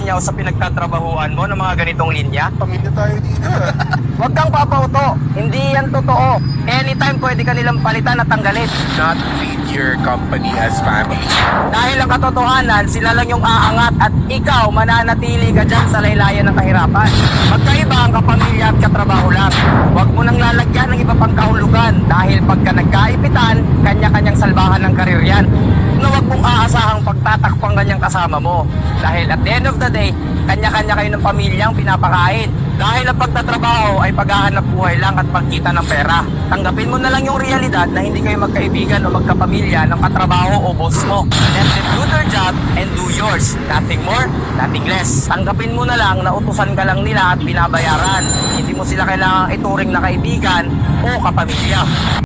linya o sa pinagtatrabahuan mo ng mga ganitong linya? Pamilya tayo dito. Huwag kang papauto. Hindi yan totoo. Anytime pwede ka nilang palitan at tanggalin. Not treat your company as family. Dahil ang katotohanan, sila lang yung aangat at ikaw mananatili ka dyan sa laylayan ng kahirapan. Magkaiba ang kapamilya at katrabaho lang. Huwag mo nang lalagyan ng iba pang kahulugan dahil pagka nagkaipitan, kanya-kanyang salbahan ng karir yan. Na huwag mong aasahang pagtatakpang kanyang kasama mo. Dahil at the end of the day, kanya-kanya kayo ng pamilyang pinapakain. Dahil ang pagtatrabaho ay paghahanap buhay lang at pagkita ng pera. Tanggapin mo na lang yung realidad na hindi kayo magkaibigan o magkapamilya ng katrabaho o boss mo. Let them do their job and do yours. Nothing more, nothing less. Tanggapin mo na lang na utusan ka lang nila at binabayaran. Hindi mo sila kailangang ituring na kaibigan o kapamilya.